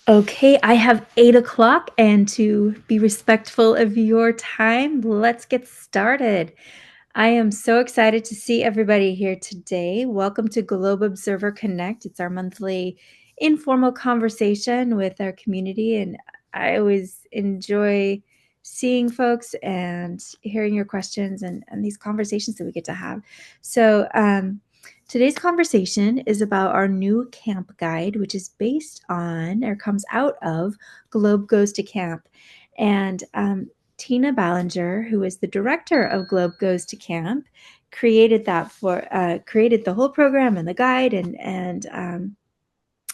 Okay, I have 8 o'clock, and to be respectful of your time, let's get started. I am so excited to see everybody here today. Welcome to Globe Observer Connect. It's our monthly informal conversation with our community, and I always enjoy seeing folks and hearing your questions and these conversations that we get to have. So, today's conversation is about our new camp guide, which is based on or comes out of Globe Goes to Camp. And Tina Ballinger, who is the director of Globe Goes to Camp, created the whole program and the guide, and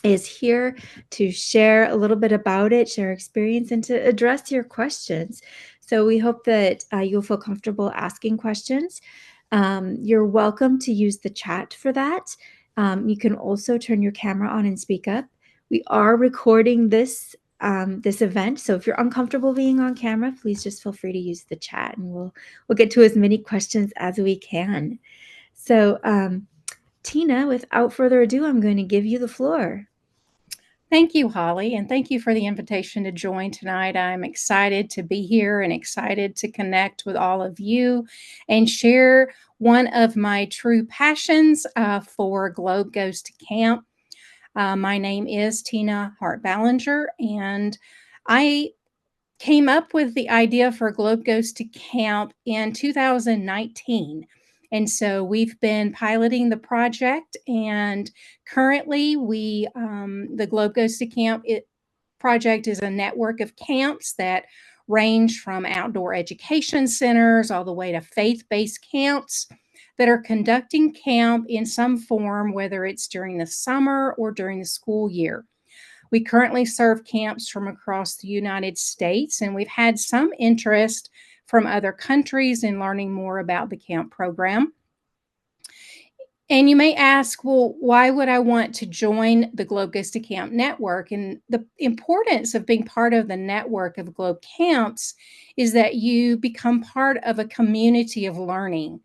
is here to share a little bit about it, share experience, and to address your questions. So we hope that you'll feel comfortable asking questions. You're welcome to use the chat for that. You can also turn your camera on and speak up. We are recording this event, so if you're uncomfortable being on camera, please just feel free to use the chat, and we'll get to as many questions as we can. So, Tina, without further ado, I'm going to give you the floor. Thank you, Holly, and thank you for the invitation to join tonight. I'm excited to be here and excited to connect with all of you and share one of my true passions for Globe Goes to Camp. My name is Tina Harte Ballinger, and I came up with the idea for Globe Goes to Camp in 2019. And so we've been piloting the project, and currently the Globe Goes to Camp project is a network of camps that range from outdoor education centers all the way to faith-based camps that are conducting camp in some form, whether it's during the summer or during the school year. We currently serve camps from across the United States, and we've had some interest from other countries in learning more about the camp program. And you may ask, well, why would I want to join the Globe Goes to Camp network? And the importance of being part of the network of Globe Camps is that you become part of a community of learning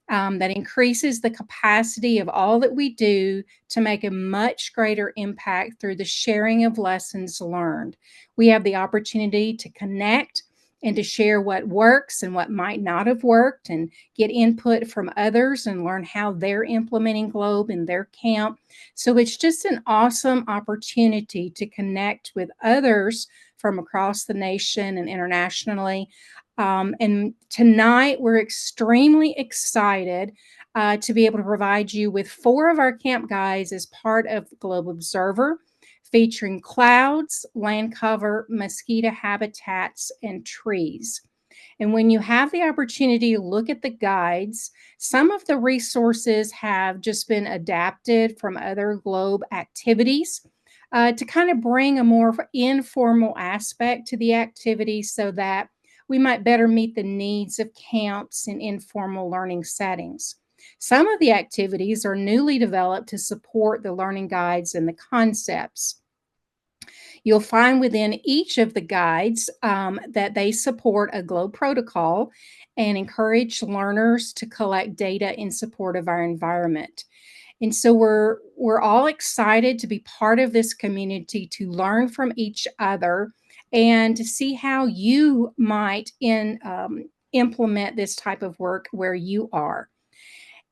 that increases the capacity of all that we do to make a much greater impact through the sharing of lessons learned. We have the opportunity to connect and to share what works and what might not have worked and get input from others and learn how they're implementing Globe in their camp. So it's just an awesome opportunity to connect with others from across the nation and internationally. And tonight, we're extremely excited to be able to provide you with 4 of our camp guides as part of Globe Observer, featuring clouds, land cover, mosquito habitats, and trees. And when you have the opportunity to look at the guides, some of the resources have just been adapted from other Globe activities to kind of bring a more informal aspect to the activity so that we might better meet the needs of camps in informal learning settings. Some of the activities are newly developed to support the learning guides and the concepts. You'll find within each of the guides that they support a Globe protocol and encourage learners to collect data in support of our environment. And so we're all excited to be part of this community, to learn from each other and to see how you might implement this type of work where you are.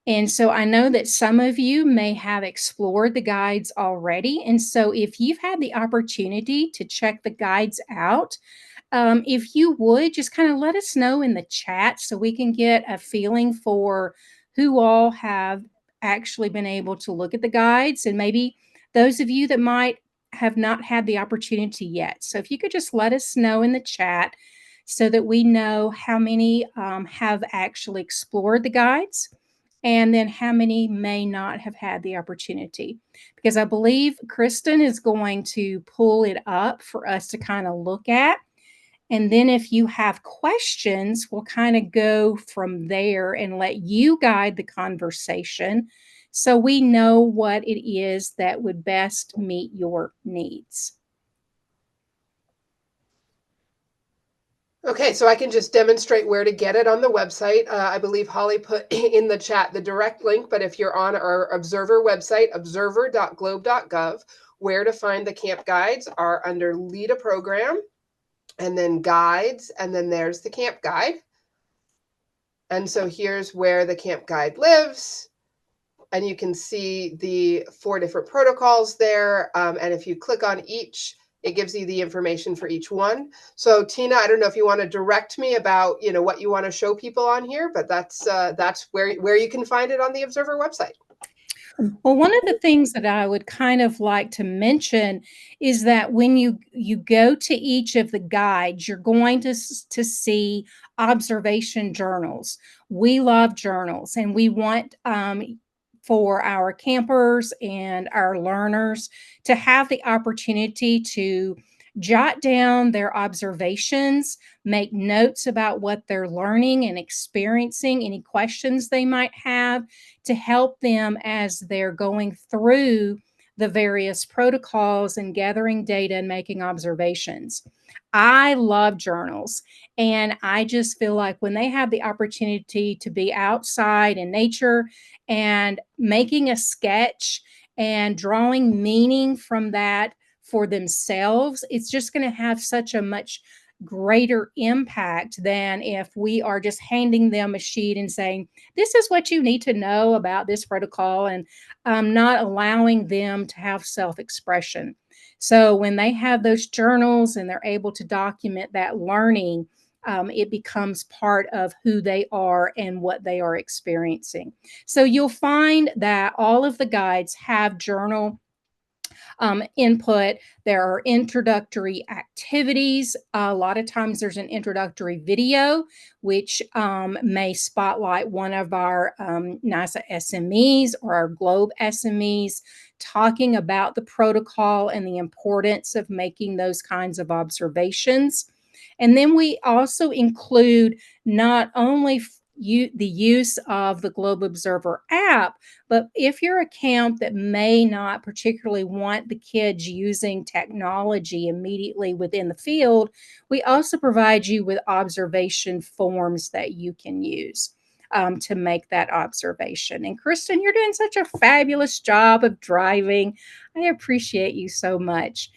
And so I know that some of you may have explored the guides already. And so if you've had the opportunity to check the guides out, if you would just kind of let us know in the chat so we can get a feeling for who all have actually been able to look at the guides, and maybe those of you that might have not had the opportunity yet. So if you could just let us know in the chat so that we know how many have actually explored the guides and then how many may not have had the opportunity. Because I believe Kristen is going to pull it up for us to kind of look at. And then if you have questions, we'll kind of go from there and let you guide the conversation so we know what it is that would best meet your needs. Okay, so I can just demonstrate where to get it on the website. I believe Holly put in the chat the direct link, but if you're on our Observer website, observer.globe.gov, where to find the camp guides are under Lead a Program, and then Guides, and then there's the camp guide. And so here's where the camp guide lives. And you can see the 4 different protocols there. And if you click on each, it gives you the information for each one. So Tina, I don't know if you want to direct me about what you want to show people on here, but that's where you can find it on the Observer website. Well, one of the things that I would kind of like to mention is that when you go to each of the guides, you're going to see observation journals. We love journals, and we want for our campers and our learners to have the opportunity to jot down their observations, make notes about what they're learning and experiencing, any questions they might have, to help them as they're going through the various protocols and gathering data and making observations. I love journals, and I just feel like when they have the opportunity to be outside in nature and making a sketch and drawing meaning from that for themselves, it's just going to have such a much greater impact than if we are just handing them a sheet and saying, this is what you need to know about this protocol, and not allowing them to have self expression. So when they have those journals and they're able to document that learning, it becomes part of who they are and what they are experiencing. So you'll find that all of the guides have journal input. There are introductory activities. A lot of times there's an introductory video, which may spotlight one of our NASA SMEs or our Globe SMEs talking about the protocol and the importance of making those kinds of observations. And then we also include not only the use of the Globe Observer app, but if you're a camp that may not particularly want the kids using technology immediately within the field, we also provide you with observation forms that you can use to make that observation. And Kristen, you're doing such a fabulous job of driving. I appreciate you so much.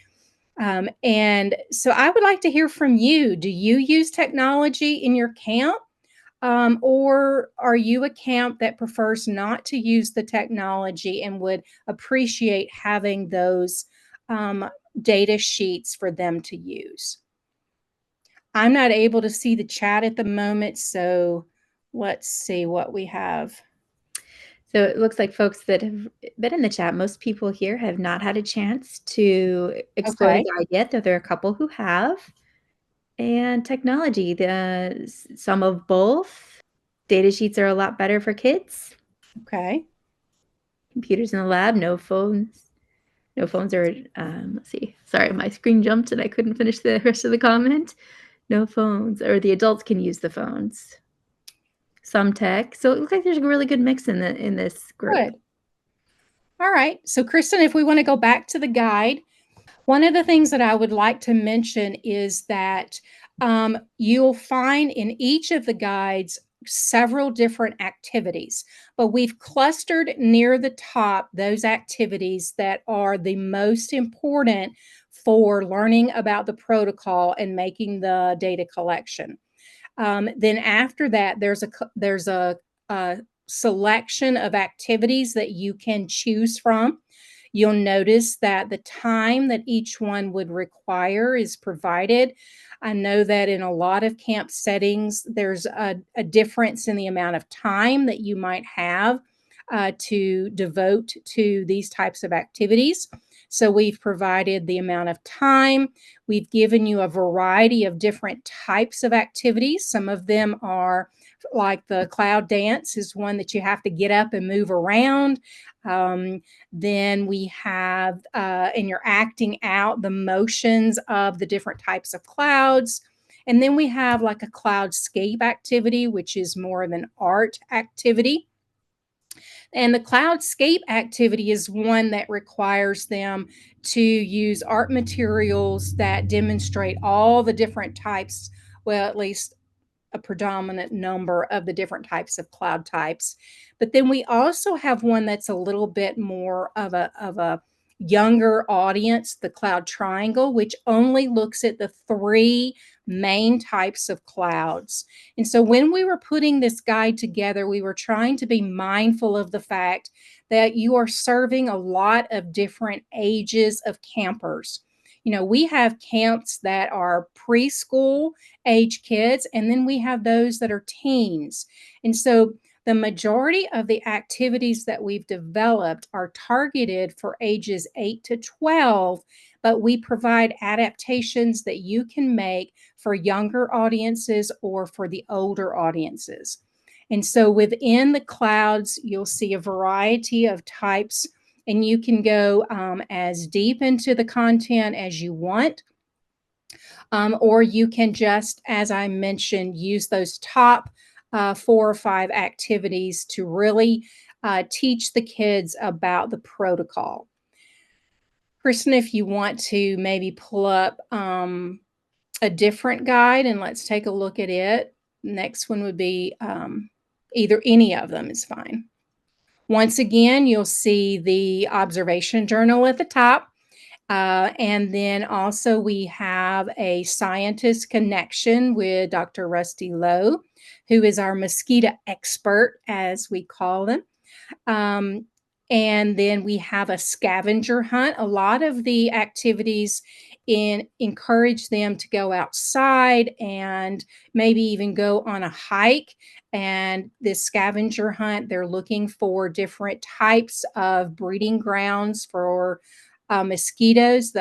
And so I would like to hear from you. Do you use technology in your camp? Or are you a camp that prefers not to use the technology and would appreciate having those data sheets for them to use? I'm not able to see the chat at the moment, so let's see what we have. So it looks like folks that have been in the chat, most people here have not had a chance to explore the Okay. guide yet, though there are a couple who have. And technology, some of both. Data sheets are a lot better for kids. Okay. Computers in the lab, no phones. No phones are, let's see. Sorry, my screen jumped and I couldn't finish the rest of the comment. No phones, or the adults can use the phones. Some tech. So it looks like there's a really good mix in this group. Good. All right. So, Kristen, if we want to go back to the guide, one of the things that I would like to mention is that you'll find in each of the guides several different activities, but we've clustered near the top those activities that are the most important for learning about the protocol and making the data collection. Then after that, a selection of activities that you can choose from. You'll notice that the time that each one would require is provided. I know that in a lot of camp settings, there's a difference in the amount of time that you might have to devote to these types of activities. So we've provided the amount of time. We've given you a variety of different types of activities. Some of them are like the cloud dance is one that you have to get up and move around. Then we have, and you're acting out the motions of the different types of clouds. And then we have like a cloudscape activity, which is more of an art activity. And the cloudscape activity is one that requires them to use art materials that demonstrate all the different types well, at least a predominant number of the different types of cloud types. But then we also have one that's a little bit more of a younger audience, the cloud triangle, which only looks at the three main types of clouds. And so when we were putting this guide together, we were trying to be mindful of the fact that you are serving a lot of different ages of campers. You know, we have camps that are preschool age kids, and then we have those that are teens. And so the majority of the activities that we've developed are targeted for ages 8 to 12, but we provide adaptations that you can make for younger audiences or for the older audiences. And so within the clouds, you'll see a variety of types, and you can go as deep into the content as you want. Or you can just, as I mentioned, use those top 4 or 5 activities to really teach the kids about the protocol. Kristen, if you want to maybe pull up a different guide and let's take a look at it. Next one would be either any of them is fine. Once again, you'll see the observation journal at the top. And then also we have a scientist connection with Dr. Rusty Lowe, who is our mosquito expert, as we call them. And then we have a scavenger hunt. A lot of the activities encourage them to go outside and maybe even go on a hike. And this scavenger hunt, they're looking for different types of breeding grounds for mosquitoes.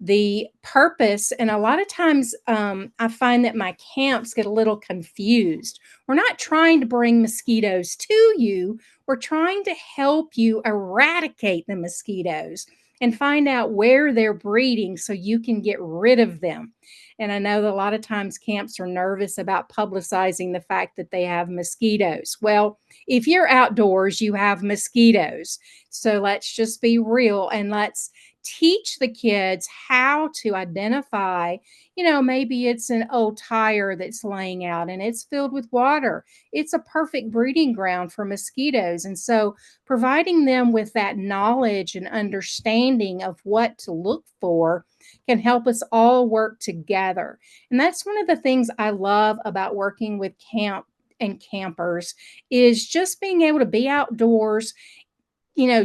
The purpose, and a lot of times I find that my camps get a little confused. We're not trying to bring mosquitoes to you. We're trying to help you eradicate the mosquitoes and find out where they're breeding so you can get rid of them. And I know that a lot of times camps are nervous about publicizing the fact that they have mosquitoes. Well, if you're outdoors, you have mosquitoes. So let's just be real and let's teach the kids how to identify, maybe it's an old tire that's laying out and it's filled with water. It's a perfect breeding ground for mosquitoes. And so providing them with that knowledge and understanding of what to look for can help us all work together. And that's one of the things I love about working with camp and campers is just being able to be outdoors,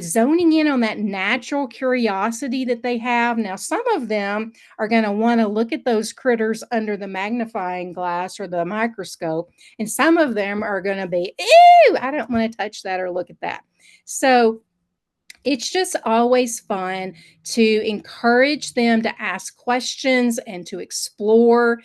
zoning in on that natural curiosity that they have. Now, some of them are going to want to look at those critters under the magnifying glass or the microscope, and some of them are going to be, ew, I don't want to touch that or look at that. So it's just always fun to encourage them to ask questions and to explore.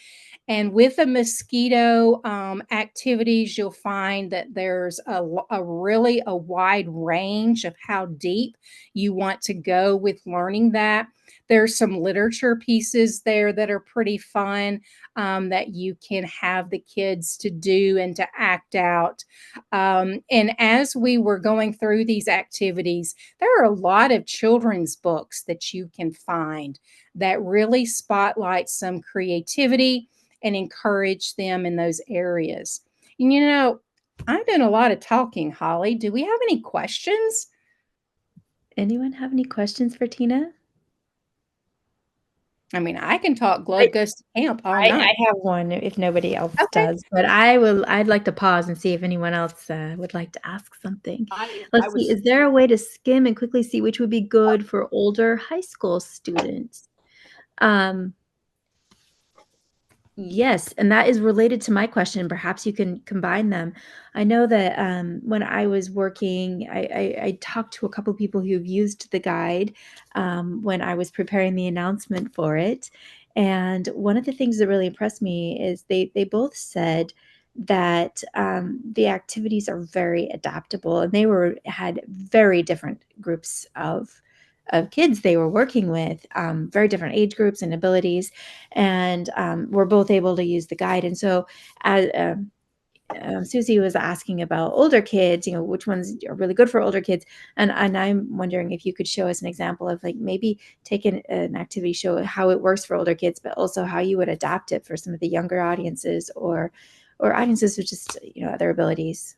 And with the mosquito activities, you'll find that there's a really a wide range of how deep you want to go with learning that. There's some literature pieces there that are pretty fun that you can have the kids to do and to act out. And as we were going through these activities, there are a lot of children's books that you can find that really spotlight some creativity and encourage them in those areas. And I'm doing a lot of talking, Holly. Do we have any questions? Anyone have any questions for Tina? I mean, I can talk Globe Goes to Camp all I night. have one if nobody else Okay. does, but I'd like to pause and see if anyone else would like to ask something. Let's see, is there a way to skim and quickly see which would be good for older high school students? Yes, and that is related to my question. Perhaps you can combine them. I know that when I was working, I talked to a couple of people who've used the guide when I was preparing the announcement for it. And one of the things that really impressed me is they both said that the activities are very adaptable, and they had very different groups of kids they were working with, very different age groups and abilities, and were both able to use the guide. And so, as Susie was asking about older kids, which ones are really good for older kids. And I'm wondering if you could show us an example of like maybe take an activity, show how it works for older kids, but also how you would adapt it for some of the younger audiences or audiences with just, other abilities.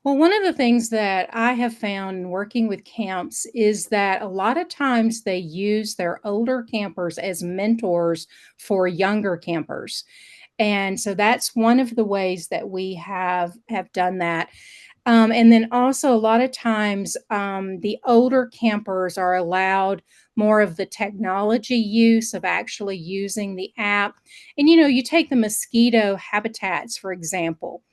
Well, one of the things that I have found in working with camps is that a lot of times they use their older campers as mentors for younger campers. And so that's one of the ways that we have done that. And then also a lot of times the older campers are allowed more of the technology use of actually using the app. And you take the mosquito habitats, for example.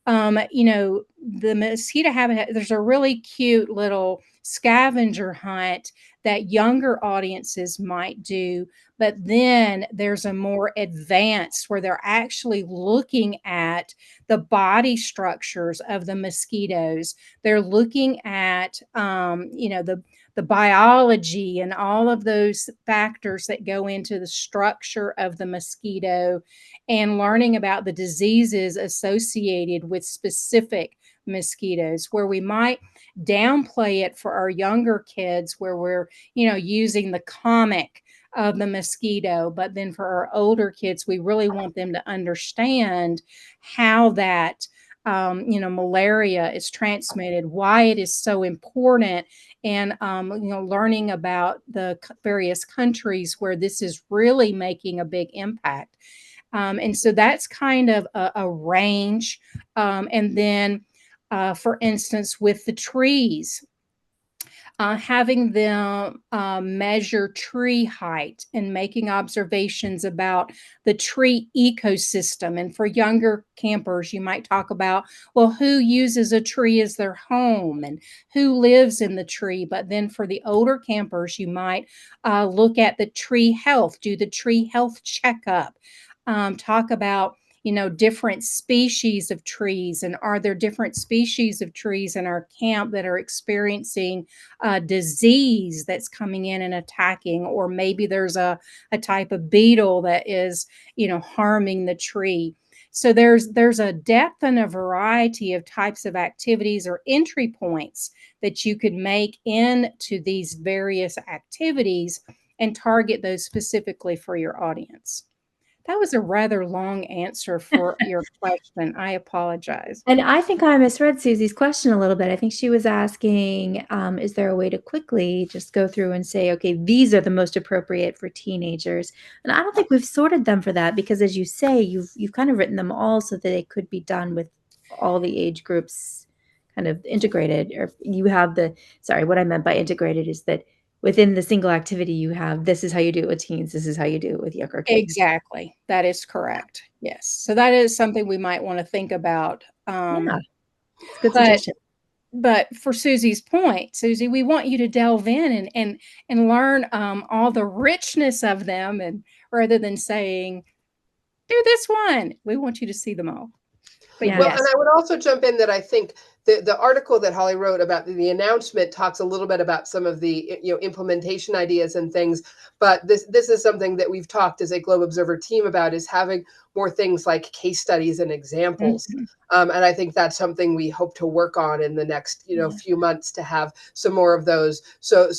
The mosquito habitat, there's a really cute little scavenger hunt that younger audiences might do. But then there's a more advanced where they're actually looking at the body structures of the mosquitoes. They're looking at, the biology and all of those factors that go into the structure of the mosquito and learning about the diseases associated with specific mosquitoes, where we might downplay it for our younger kids, where we're, using the comic of the mosquito. But then for our older kids, we really want them to understand how that malaria is transmitted, why it is so important, and learning about the various countries where this is really making a big impact. And so that's kind of a range. And then, for instance, with the trees, having them measure tree height and making observations about the tree ecosystem. And for younger campers, you might talk about, well, who uses a tree as their home and who lives in the tree. But then for the older campers, you might look at the tree health, do the tree health checkup, talk about different species of trees, and are there different species of trees in our camp that are experiencing disease that's coming in and attacking, or maybe there's a type of beetle that is harming the tree. So there's a depth and a variety of types of activities or entry points that you could make into these various activities and target those specifically for your audience. That was a rather long answer for your question. I apologize. And I think I misread Susie's question a little bit. I think she was asking, is there a way to quickly just go through and say, okay, these are the most appropriate for teenagers? And I don't think we've sorted them for that because, as you say, you've kind of written them all so that they could be done with all the age groups kind of integrated. Or you have sorry, what I meant by integrated is that within the single activity you have, this is how you do it with teens, this is how you do it with younger kids. Exactly. That is correct. Yes. So that is something we might want to think about. Yeah, it's a good But suggestion. but for Susie's point, Susie, we want you to delve in and learn all the richness of them, and rather than saying, do this one, we want you to see them all. But Yeah. Well, and yes, I would also jump in that I think the article that Holly wrote about the announcement talks a little bit about some of the implementation ideas and things. But this is something that we've talked as a Globe Observer team about, is having more things like case studies and examples. Mhm. And I think that's something we hope to work on in the next Yeah. few months, to have some more of those. So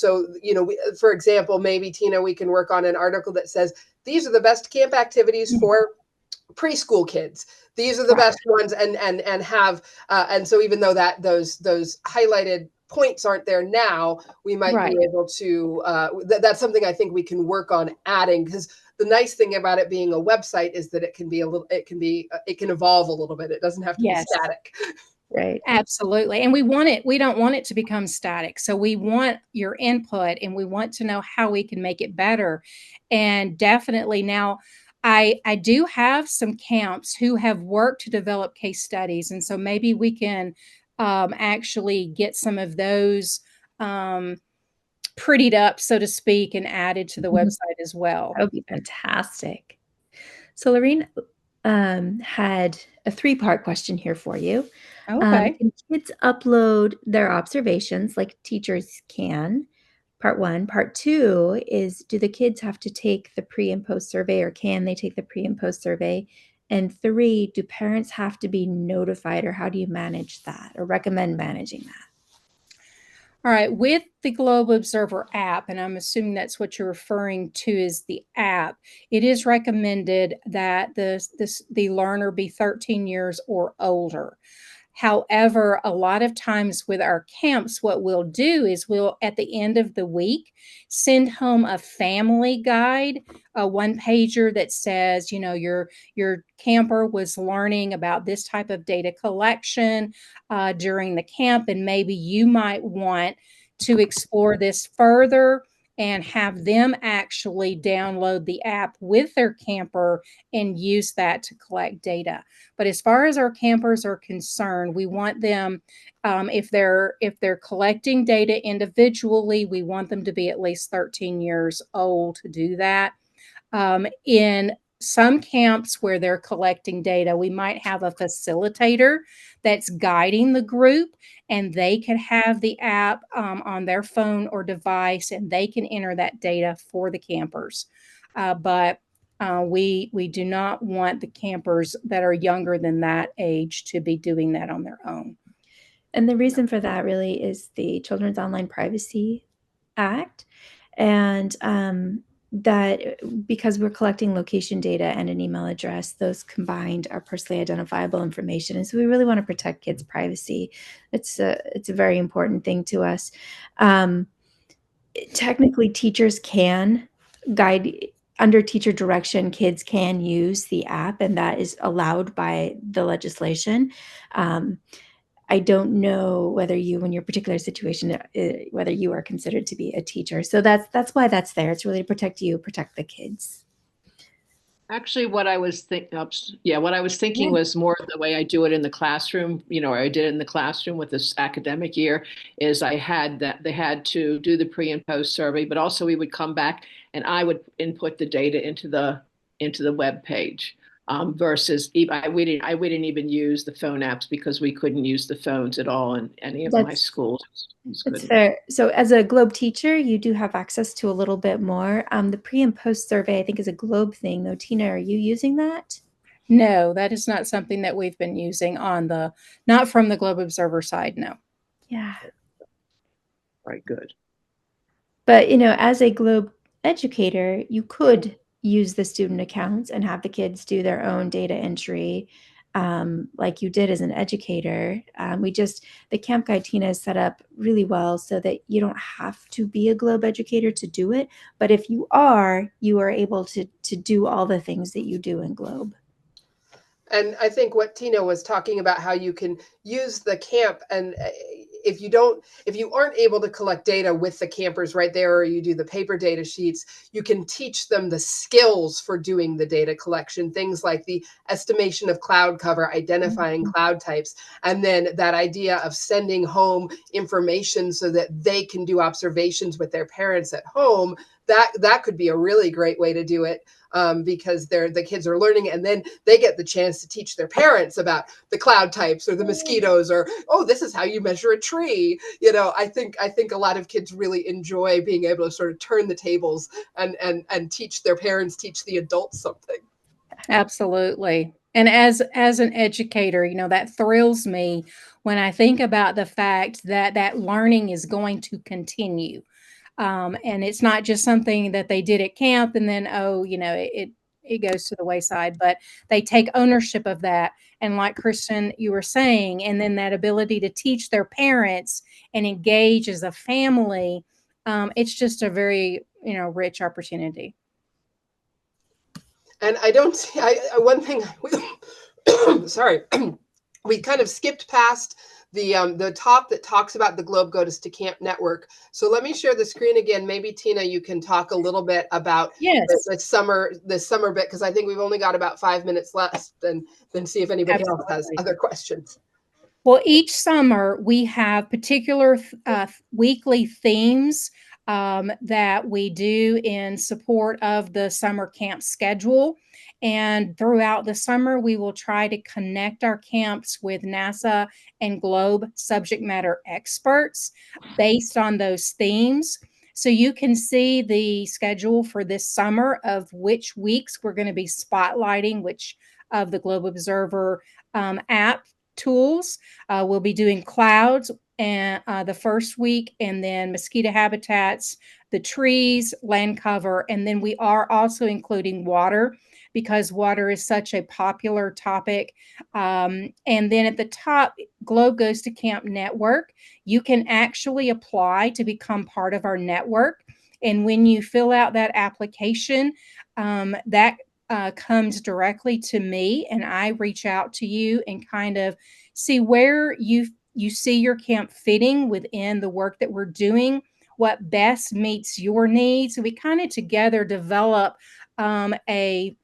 for example, maybe Tina, we can work on an article that says these are the best camp activities Mhm. for preschool kids. These are the Right. best ones, and have and so even though that those highlighted points aren't there now, we might be Right. able to that's something I think we can work on adding, because the nice thing about it being a website is that it can evolve a little bit. It doesn't have to be Yes. static. Right. Absolutely. And we don't want it to become static. So we want your input and we want to know how we can make it better. And definitely now I do have some camps who have worked to develop case studies. And so maybe we can actually get some of those um, prettied up, so to speak, and added to the Mhm. website as well. That would be fantastic. So Lorene had a three-part question here for you. Okay. Can kids upload their observations like teachers can? Part one. Part two is, do the kids have to take the pre and post survey, or can they take the pre and post survey? And 3, do parents have to be notified, or how do you manage that or recommend managing that? All right, with the Globe Observer app, and I'm assuming that's what you're referring to is the app, it is recommended that the learner be 13 years or older. However, a lot of times with our camps, what we'll do is we'll, at the end of the week, send home a family guide, a one pager that says, your camper was learning about this type of data collection during the camp, and maybe you might want to explore this further and have them actually download the app with their camper and use that to collect data. But as far as our campers are concerned, we want them, if they're collecting data individually, we want them to be at least 13 years old to do that. In some camps where they're collecting data, we might have a facilitator that's guiding the group, and they can have the app on their phone or device, and they can enter that data for the campers. But we do not want the campers that are younger than that age to be doing that on their own. And the reason for that really is the Children's Online Privacy Act, and that because we're collecting location data and an email address, those combined are personally identifiable information, and so we really want to protect kids' privacy. It's a very important thing to us. Technically, teachers can guide under teacher direction. Kids can use the app, and that is allowed by the legislation. I don't know whether you, in your particular situation, whether you are considered to be a teacher. So that's why that's there. It's really to protect you, protect the kids. Actually, what I was thinking was more the way I do it in the classroom. Or I did it in the classroom with this academic year. Is I had that they had to do the pre and post survey, but also we would come back and I would input the data into the web page. Versus we didn't even use the phone apps because we couldn't use the phones at all in any of my That's schools. It's fair. So as a Globe teacher, you do have access to a little bit more. The pre and post survey, I think, is a Globe thing, though. Tina, are you using that? No, that is not something that we've been using not from the Globe Observer side, no. Yeah. Right, good. But, as a Globe educator, you could use the student accounts and have the kids do their own data entry, like you did as an educator. The Camp Guide, Tina, is set up really well so that you don't have to be a Globe educator to do it. But if you are able to do all the things that you do in Globe. And I think what Tina was talking about, how you can use the camp, and if you aren't able to collect data with the campers right there, or you do the paper data sheets, you can teach them the skills for doing the data collection, things like the estimation of cloud cover, identifying cloud types, and then that idea of sending home information so that they can do observations with their parents at home. That could be a really great way to do it. Because the kids are learning, and then they get the chance to teach their parents about the cloud types or the mosquitoes, or, oh, this is how you measure a tree. I think a lot of kids really enjoy being able to sort of turn the tables and teach their parents, teach the adults something. Absolutely. And as an educator, that thrills me when I think about the fact that learning is going to continue. And it's not just something that they did at camp and then, it goes to the wayside, but they take ownership of that. And like Kristen, you were saying, and then that ability to teach their parents and engage as a family, it's just a very, rich opportunity. And I don't see, one thing, sorry, we kind of skipped past the top that talks about the Globe Goes to Camp network. So let me share the screen again. Maybe Tina, you can talk a little bit about Yes, this summer bit, because I think we've only got about 5 minutes left, and then see if anybody else has absolutely. other questions. Well, each summer we have particular weekly themes that we do in support of the summer camp schedule. And throughout the summer, we will try to connect our camps with NASA and Globe subject matter experts based on those themes. So you can see the schedule for this summer of which weeks we're going to be spotlighting which of the Globe Observer app tools. We'll be doing clouds and the first week, and then mosquito habitats, the trees, land cover, and then we are also including water because water is such a popular topic. And then at the top, Globe Goes to Camp Network. You can actually apply to become part of our network. And when you fill out that application, that comes directly to me, and I reach out to you and kind of see where you see your camp fitting within the work that we're doing, what best meets your needs. We kind of together develop a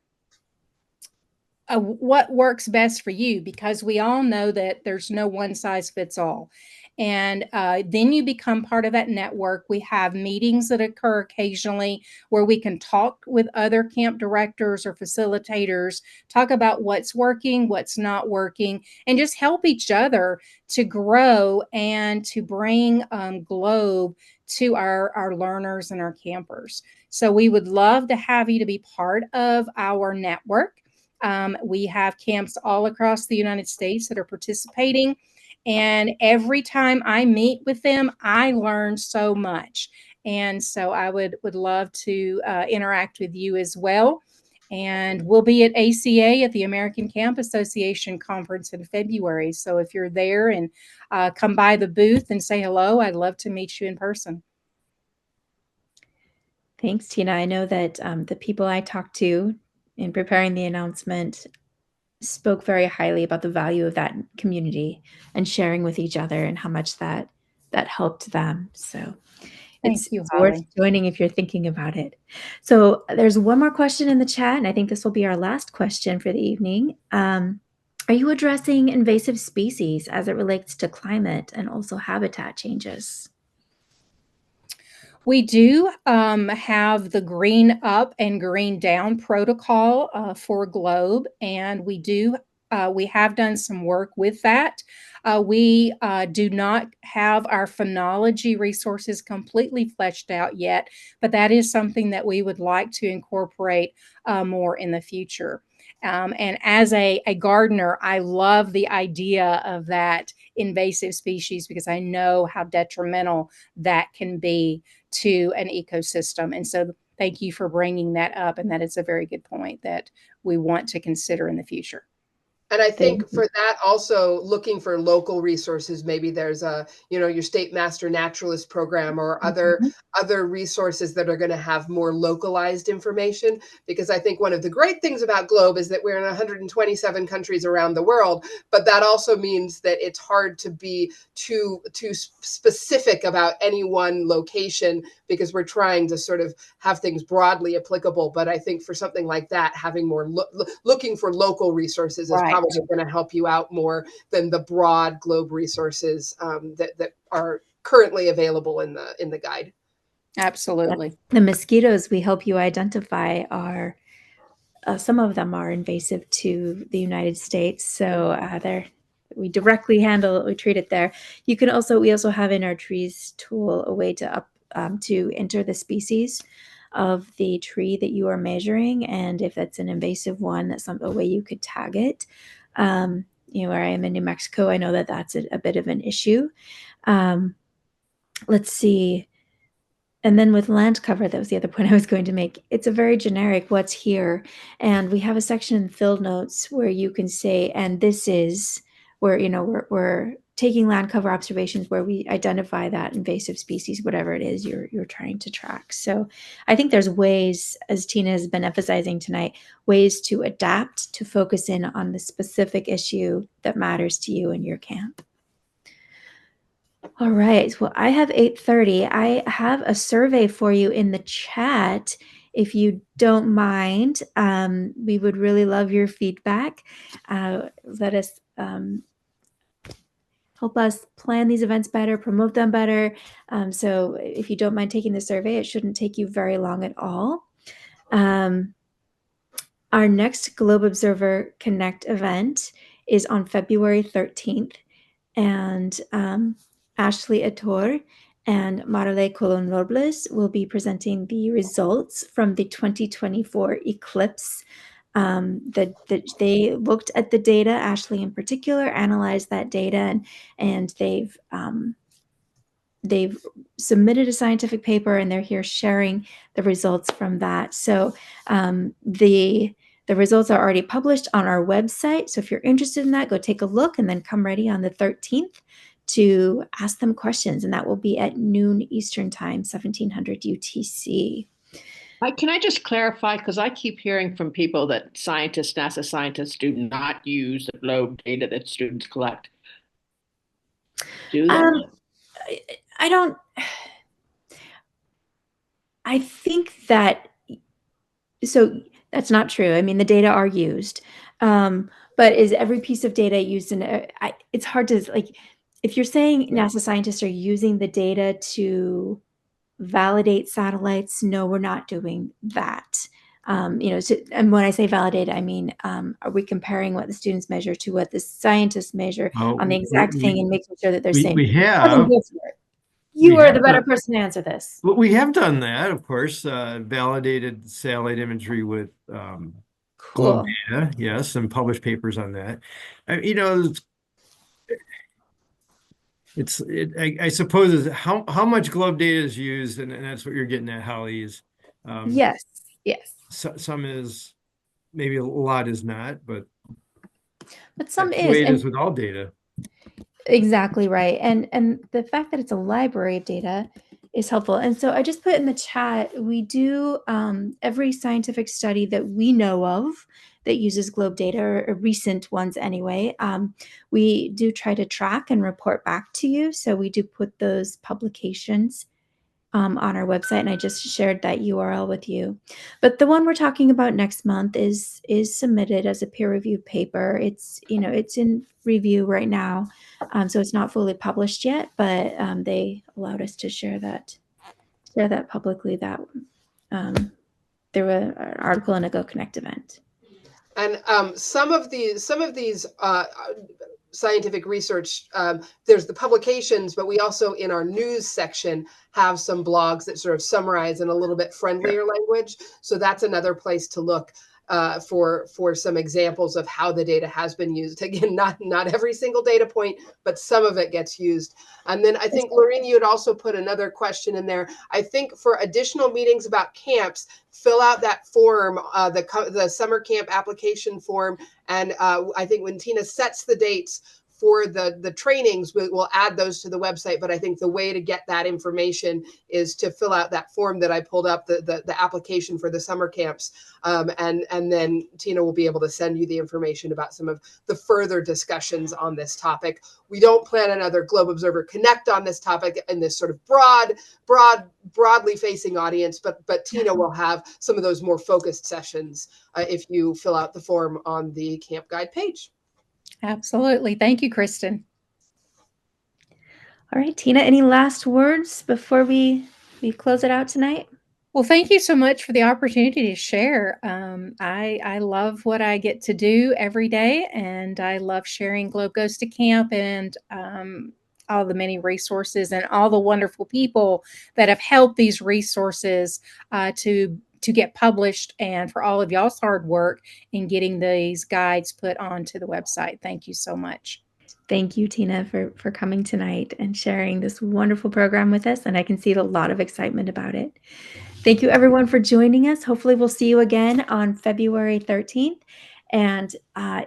what works best for you, because we all know that there's no one size fits all. And then you become part of that network. We have meetings that occur occasionally where we can talk with other camp directors or facilitators, talk about what's working, what's not working, and just help each other to grow and to bring Globe to our learners and our campers. So we would love to have you to be part of our network. We have camps all across the United States that are participating. And every time I meet with them, I learn so much. And so I would love to interact with you as well. And we'll be at ACA at the American Camp Association conference in February. So if you're there and come by the booth and say hello, I'd love to meet you in person. Thanks, Tina. I know that the people I talked to in preparing the announcement spoke very highly about the value of that community and sharing with each other and how much that helped them. So Thank it's you, worth Holly. joining if you're thinking about it. So there's one more question in the chat, and I think this will be our last question for the evening. Are you addressing invasive species as it relates to climate and also habitat changes? We do have the green up and green down protocol for Globe, and we have done some work with that. We do not have our phenology resources completely fleshed out yet, but that is something that we would like to incorporate more in the future. And as a gardener, I love the idea of that invasive species because I know how detrimental that can be to an ecosystem. And so thank you for bringing that up. And that is a very good point that we want to consider in the future. And I Thank think you. for that also looking for local resources, maybe there's a, your state master naturalist program or Mhm. other resources that are going to have more localized information. Because I think one of the great things about Globe is that we're in 127 countries around the world, but that also means that it's hard to be too specific about any one location because we're trying to sort of have things broadly applicable. But I think for something like that, having more looking for local resources is Right. probably going to help you out more than the broad Globe resources that are currently available in the guide. Absolutely. The mosquitoes we help you identify are some of them are invasive to the United States, so we treat it there. We also have in our trees tool a way to enter the species of the tree that you are measuring, and if that's an invasive one, that's a way you could tag it. Where I am in New Mexico, I know that that's a bit of an issue. Um, let's see. And then with land cover, that was the other point I was going to make. It's a very generic what's here. And we have a section in field notes where you can say, and this is where, we're taking land cover observations where we identify that invasive species, whatever it is you're trying to track. So I think there's ways, as Tina has been emphasizing tonight, ways to adapt to focus in on the specific issue that matters to you and your camp. All right. Well, I have 8:30. I have a survey for you in the chat. If you don't mind, we would really love your feedback. Let us help us plan these events better, promote them better. So if you don't mind taking the survey, it shouldn't take you very long at all. Our next Globe Observer Connect event is on February 13th. And Ashley Ator and Marle Colon Robles will be presenting the results from the 2024 eclipse that they looked at the data, Ashley in particular, analyzed that data, and they've submitted a scientific paper, and they're here sharing the results from that. So the results are already published on our website. So if you're interested in that, go take a look and then come ready on the 13th to ask them questions. And that will be at noon Eastern time, 1700 UTC. Can I just clarify? Because I keep hearing from people that scientists, NASA scientists, do not use the globe data that students collect. Do they? I don't, I think that, so that's not true. I mean, the data are used. But is every piece of data used in it's hard to, like, if you're saying NASA scientists are using the data to validate satellites, no, we're not doing that. And when I say validate, I mean, are we comparing what the students measure to what the scientists measure on the exact thing and making sure that they're saying, we have you are the better person to answer this. But we have done that, of course, validated satellite imagery with globe data, yes, and published papers on that. I suppose how much globe data is used, and that's what you're getting at, Holly, is yes. Some is, maybe a lot is not, but some that's is. The way it is with all data. Exactly right. And the fact that it's a library of data is helpful. And so I just put in the chat, we do every scientific study that we know of that uses globe data, or recent ones anyway, we do try to track and report back to you. So we do put those publications on our website, and I just shared that URL with you. But the one we're talking about next month is submitted as a peer-reviewed paper. It's in review right now, so it's not fully published yet. But they allowed us to share that publicly. That there was an article in a Go Connect event. And some of these scientific research, there's the publications, but we also in our news section have some blogs that sort of summarize in a little bit friendlier language. So that's another place to look for some examples of how the data has been used. Again, not every single data point, but some of it gets used. And then I think, Lorene, you had also put another question in there. I think for additional meetings about camps, fill out that form, the summer camp application form. And I think when Tina sets the dates for the trainings, we'll add those to the website. But I think the way to get that information is to fill out that form that I pulled up, the application for the summer camps. And then Tina will be able to send you the information about some of the further discussions on this topic. We don't plan another Globe Observer Connect on this topic in this sort of broadly facing audience, but Tina will have some of those more focused sessions if you fill out the form on the Camp Guide page. Absolutely. Thank you, Kristen. All right, Tina, any last words before we close it out tonight? Well, thank you so much for the opportunity to share. I love what I get to do every day, and I love sharing Globe Goes to Camp and all the many resources and all the wonderful people that have helped these resources to get published, and for all of y'all's hard work in getting these guides put onto the website. Thank you so much. Thank you, Tina, for coming tonight and sharing this wonderful program with us. And I can see a lot of excitement about it. Thank you, everyone, for joining us. Hopefully, we'll see you again on February 13th. And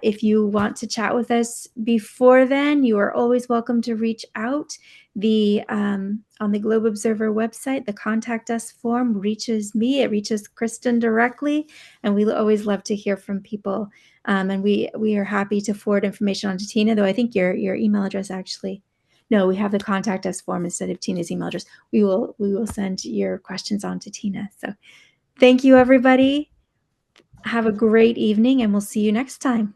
if you want to chat with us before then, you are always welcome to reach out. On the Globe Observer website, the Contact Us form reaches me. It reaches Kristen directly, and we always love to hear from people. And we are happy to forward information on to Tina, though I think your email address actually, no, we have the Contact Us form instead of Tina's email address. We will send your questions on to Tina. So thank you, everybody. Have a great evening, and we'll see you next time.